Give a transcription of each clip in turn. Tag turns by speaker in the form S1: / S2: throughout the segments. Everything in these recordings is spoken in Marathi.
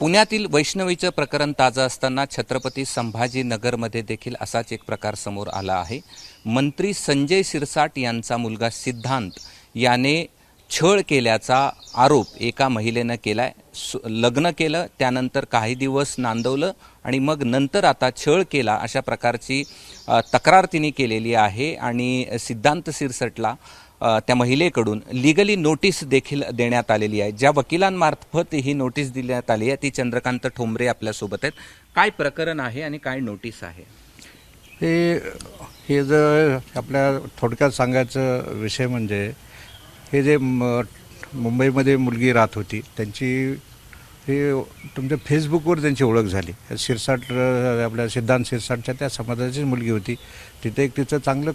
S1: पुण्यातील वैष्णवीचं प्रकरण ताजं असताना छत्रपती संभाजीनगरमध्ये देखील असाच एक प्रकार समोर आला आहे। मंत्री संजय शिरसाट यांचा मुलगा सिद्धांत याने छळ केल्याचा आरोप एका महिलेनं केलाय। लग्न केलं, त्यानंतर काही दिवस नांदवलं आणि मग नंतर आता छळ केला अशा प्रकारची तक्रार तिने केलेली आहे। आणि सिद्धांत शिरसाटला त्या महिलेकडून लीगली नोटीस देखील देण्यात आलेली आहे। ज्या वकिलांमार्फत ही नोटीस देण्यात आली आहे ती चंद्रकांत ठोंबरे आपल्यासोबत आहेत। काय प्रकरण आहे आणि काय नोटीस आहे?
S2: हे जर आपल्या थोडक्यात सांगायचं विषय म्हणजे हे जे मुंबईमध्ये मुलगी राहत होती त्यांची हे तुमच्या फेसबुकवर त्यांची ओळख झाली। शिरसाट आपल्या सिद्धांत शिरसाटच्या त्या समाजाची मुलगी होती। तिथे एक तिचं चांगलं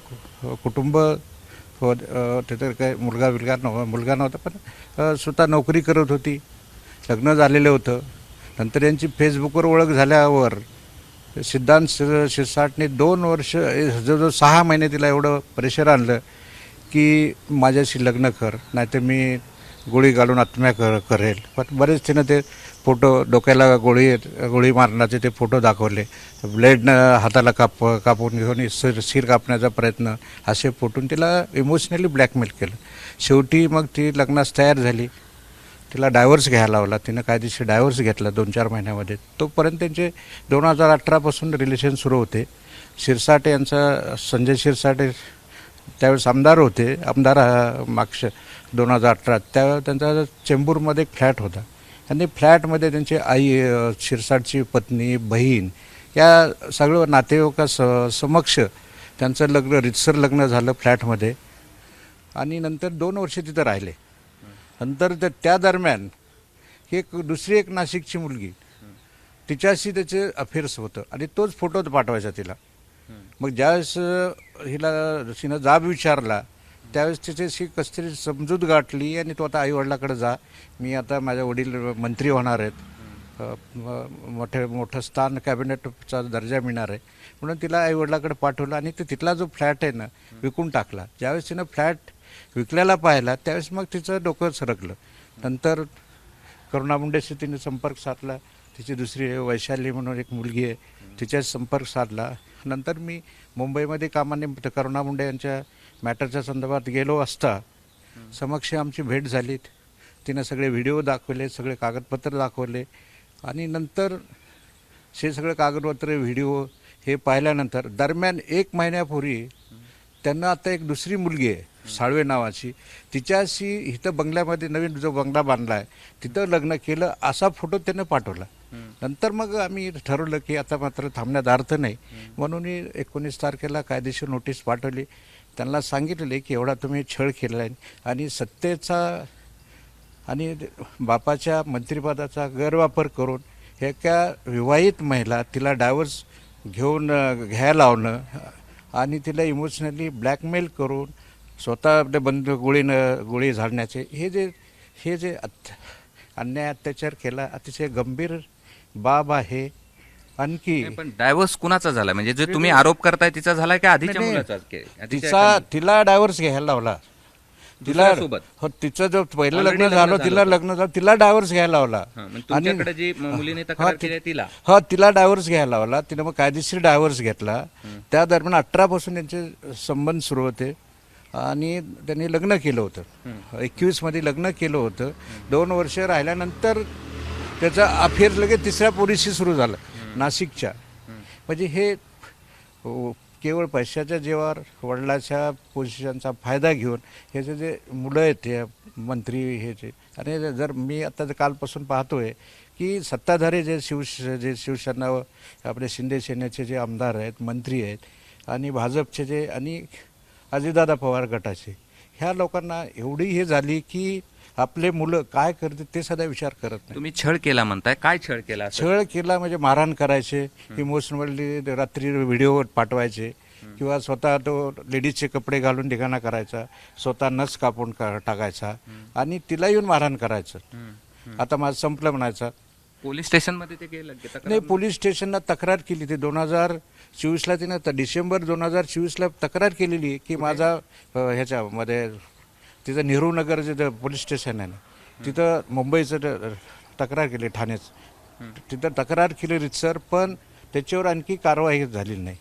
S2: कुटुंब तिथं काय मुलगा नव्हता, पण स्वतः नोकरी करत होती, लग्न झालेलं होतं। नंतर यांची फेसबुकवर ओळख झाल्यावर सिद्धांत शिरसाटने 2 वर्ष जवळजवळ 6 महिने तिला एवढं प्रेशर आणलं की माझ्याशी लग्न कर, नाहीतर मी गोळी घालून आत्महत्या करेल। पण बरेच तिनं ते फोटो, डोक्याला गोळी मारण्याचे ते फोटो दाखवले, ब्लेडनं हाताला कापून घेऊन शिर कापण्याचा प्रयत्न, असे फोटून तिला इमोशनली ब्लॅकमेल केलं। शेवटी मग ती लग्नास तयार झाली, तिला डायव्हर्स घ्यायला लावला। तिनं कायदेशीर डायव्हर्स घेतला 2-4 महिन्यामध्ये। तोपर्यंत त्यांचे 2018 पासून रिलेशन सुरू होते। शिरसाट यांचा संजय शिरसाट त्यावेळेस आमदार होते, आमदार मागच्या 2018 त्यावेळेस त्यांचा चेंबूरमध्ये एक फ्लॅट होता। आणि फ्लॅटमध्ये त्यांची आई, शिरसाटची पत्नी, बहीण या सगळं नातेवाईकासमक्ष त्यांचं लग्न, रीतसर लग्न झालं फ्लॅटमध्ये। आणि नंतर 2 वर्ष तिथं राहिले। नंतर त्या दरम्यान दुसरी एक नाशिकची मुलगी, तिच्याशी त्याचे अफेअर्स होतं आणि तोच फोटो पाठवायचा तिला। मग ज्यावेळेस तिनं जाब विचारला त्यावेळेस तिच्याशी कसतरी समजूत गाठली आणि तो आता आईवडिलाकडे जा, मी आता माझ्या वडील मंत्री होणार आहेत, मोठं स्थान, कॅबिनेटचा दर्जा मिळणार आहे, म्हणून तिला आईवडिलाकडे पाठवलं आणि तिथला जो फ्लॅट आहे ना विकून टाकला। ज्यावेळेस तिनं फ्लॅट विकल्याला पाहिला त्यावेळेस मग तिचं डोकं सरकलं। नंतर करुणा मुंडेशी तिने संपर्क साधला, तिची दुसरी वैशाली म्हणून एक मुलगी आहे, तिच्याशी संपर्क साधला। नंतर मी मुंबईमध्ये कामानिमित्त करुणा मुंडे यांच्या मॅटरच्या संदर्भात गेलो असता समक्ष आमची भेट झाली। तिनं सगळे व्हिडिओ दाखवले, सगळे कागदपत्र दाखवले आणि नंतर हे सगळे कागदपत्र, व्हिडिओ हे पाहिल्यानंतर दरम्यान 1 महिन्यापूर्वी त्यांना आता एक दुसरी मुलगी आहे साळवे नावाची, तिच्याशी इथं बंगल्यामध्ये नवीन जो बंगला बांधला आहे तिथं लग्न केलं असा फोटो त्यानं पाठवला। नंतर मग आम्ही ठरवलं की आता मात्र थांबण्यात अर्थ नाही, म्हणून 19 तारखेला कायदेशीर नोटीस पाठवली। त्यांना सांगितले की एवढा तुम्ही छळ केला आहे आणि सत्तेचा आणि बापाच्या मंत्रिपदाचा गैरवापर करून एका विवाहित महिला तिला डायव्हर्स घ्यायला लावणं आणि तिला इमोशनली ब्लॅकमेल करून स्वतः आपल्या गोळी झाडण्याचे हे जे अन्याय अत्याचार केला अतिशय गंभीर बाब आहे। आणखी
S1: पण डायव्हर्स कुणाचा झाला, म्हणजे जे तुम्ही आरोप करताय तिचा झाला की आधीच्या मुलाचा?
S2: तिला डायव्हर्स घ्यायला लावला, तिला हो, तिचं जो पहिलं लग्न झालं तिला डायव्हर्स घ्यायला लावला
S1: आणि जी मुलीने तक्रार केली तिला
S2: तिला डायव्हर्स घ्यायला लावला। तिनं मग कायदेशीर डायव्हर्स घेतला। त्या दरम्यान 18 पासून त्यांचे संबंध सुरू होते आणि त्यांनी लग्न केलं होतं, 21 मध्ये लग्न केलं होतं। 2 वर्ष राहिल्यानंतर त्याचा अफेअर लगेच 3ऱ्या पोरीशी सुरू झालं नाशिकच्या। म्हणजे हे केवळ पैशाच्या जीवावर, वडिलाच्या पोझिशनचा फायदा घेऊन हे जे मुलं आहेत हे मंत्री हे जे, आणि जर मी आता कालपासून पाहतोय की सत्ताधारी जे शिवसेना आपले शिंदे सेनेचे जे आमदार आहेत, मंत्री आहेत आणि भाजपचे जे आणि अजितदादा पवार गटाचे, ह्या लोकांना एवढी हे झाली की आपले मुलं काय करते ते सध्या विचार करत नाही।
S1: तुम्ही छळ केला म्हणताय, काय छळ केला?
S2: छळ केला म्हणजे मारहाण करायचे, इमोशनली रात्री व्हिडिओ पाठवायचे किंवा स्वतः तो लेडीजचे कपडे घालून धिंगाणा करायचा, स्वतः नस कापून टाकायचा आणि तिला येऊन मारहाण करायचं। आता माझं संपलं म्हणायचं।
S1: पोलीस स्टेशनमध्ये ते गेलं?
S2: नाही, पोलीस स्टेशनला तक्रार केली। ते 2024ला तिनं डिसेंबर 2024ला तक्रार केलेली आहे की माझा ह्याच्यामध्ये तिथं नेहरू नगर जे पोलीस स्टेशन आहे ना तिथं मुंबईचं तक्रार केली ठाण्यात तिथं तक्रार केली रीतसर, पण त्याच्यावर आणखी कारवाई झालेली नाही.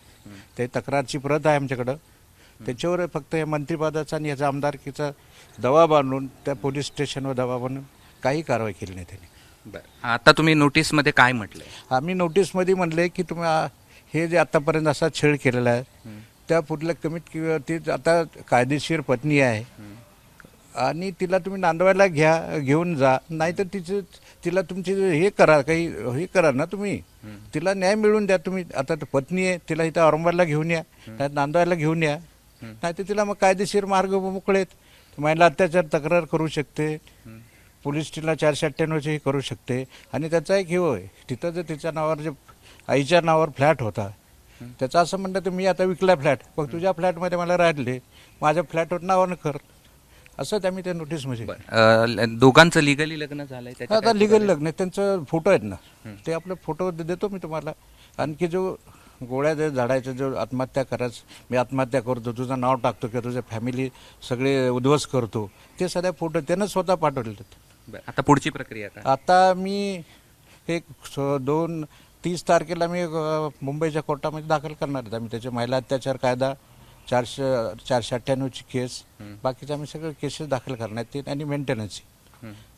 S2: ते तक्रारची प्रत आहे आमच्याकडं. त्याच्यावर फक्त या मंत्रिपदाचा आणि याचा आमदारकीचा दबाव आणून त्या पोलीस स्टेशनवर दबाव आणून काही कारवाई केली नाही त्यांनी.
S1: आता तुम्ही नोटीसमध्ये काय म्हटलंय?
S2: आम्ही नोटीसमध्ये म्हणले की तुम्ही हे जे आतापर्यंत असा छळ केलेला आहे त्या पुढल्या कमीत कमी ती आता कायदेशीर पत्नी आहे आणि तिला तुम्ही नांदवायला घेऊन जा, नाहीतर तिला तुमची हे करा, काही हे करा ना तुम्ही, तिला न्याय मिळवून द्या तुम्ही. आता पत्नी आहे, तिला इथं औरंगाबादला घेऊन या, नाही नांदवायला घेऊन या, नाहीतर तिला मग कायदेशीर मार्ग मोकळेत. महिला अत्याचार तक्रार करू शकते, पोलीस स्टेशनला 498 हे करू शकते. आणि त्याचा एक हे होय, तिथं जर तिच्या नावावर जे आईच्या नावावर फ्लॅट होता त्याचं असं म्हणलं तर मी आता विकला फ्लॅट, मग तुझ्या फ्लॅटमध्ये मला राहिले, माझ्या फ्लॅटवर नावानं कर, असं त्या मी त्या नोटीसमध्ये.
S1: दोघांचं लिगली लग्न झालंय?
S2: आता लिगल लग्न त्यांचं फोटो आहेत ना, ते आपलं फोटो देतो मी तुम्हाला. आणखी जो गोळ्या जे झाडायचं, जो आत्महत्या करायचं, मी आत्महत्या करतो, तुझं नाव टाकतो किंवा तुझ्या फॅमिली सगळे उद्ध्वस्त करतो, ते सगळ्या फोटो त्यानं स्वतः पाठवलेले.
S1: आता पुढची प्रक्रिया काय?
S2: आता मी एक 30 तारखेला मी मुंबईच्या कोर्टामध्ये दाखल करणार आहे. आम्ही त्याचे महिला अत्याचार कायदा 498ची केस, बाकीचे आम्ही सगळे केसेस दाखल करणार ते आणि मेंटेनन्सची.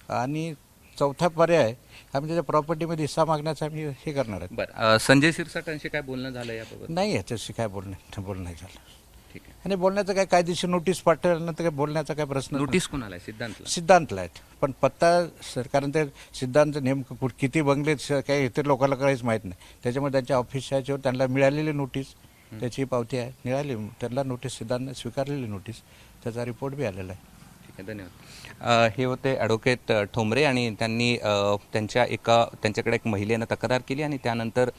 S2: आणि चौथा पर्याय आम्ही त्याच्या प्रॉपर्टीमध्ये हिस्सा मागण्याचा आम्ही हे करणार आहे.
S1: बरं, संजय शिरसाटांशी काय बोलणं झालं याबाबत?
S2: नाही, याच्याशी काय बोलणं नाही झालं.
S1: ठीक आहे.
S2: आणि बोलण्याचं काय कायदेशीर नोटीस पाठवल्यानंतर काय बोलण्याचा काय प्रश्न?
S1: नोटीस कोणाला आहे?
S2: सिद्धांतला आहेत, पण पत्ता सर, कारण ते सिद्धांत नेमकं किती बंगले काही इतर लोकांना काहीच माहीत नाही. त्याच्यामुळे त्यांच्या ऑफिसच्या याच्यावर त्यांना मिळालेली नोटीस, त्याची पावती आहे, मिळाली त्यांना नोटीस, सिद्धांत स्वीकारलेली नोटीस, त्याचा रिपोर्ट बी आलेला आहे.
S1: ठीक आहे, धन्यवाद. हे होते ॲडव्होकेट ठोंबरे आणि त्यांनी त्यांच्याकडे एक महिलेनं तक्रार केली आणि त्यानंतर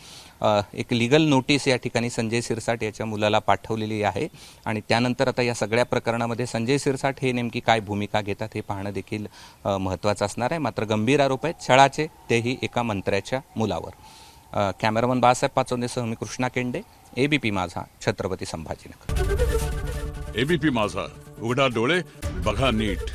S1: एक लिगल नोटीस या ठिकाणी संजय सिरसाट याच्या मुलाला पाठवलेली आहे. आणि त्यानंतर आता या सगळ्या प्रकरणामध्ये संजय सिरसाट हे नेमकी काय भूमिका घेतात हे पाहणं देखील महत्त्वाचं असणार आहे. मात्र गंभीर आरोप आहेत छळाचे, तेही एका मंत्र्याच्या मुलावर. कॅमेरामन बाळासाहेब पाचोंदेसह मी कृष्णा केंडे, ABP माझा, छत्रपती संभाजीनगर.
S3: ABP माझा, उघडा डोळे बघा नीट.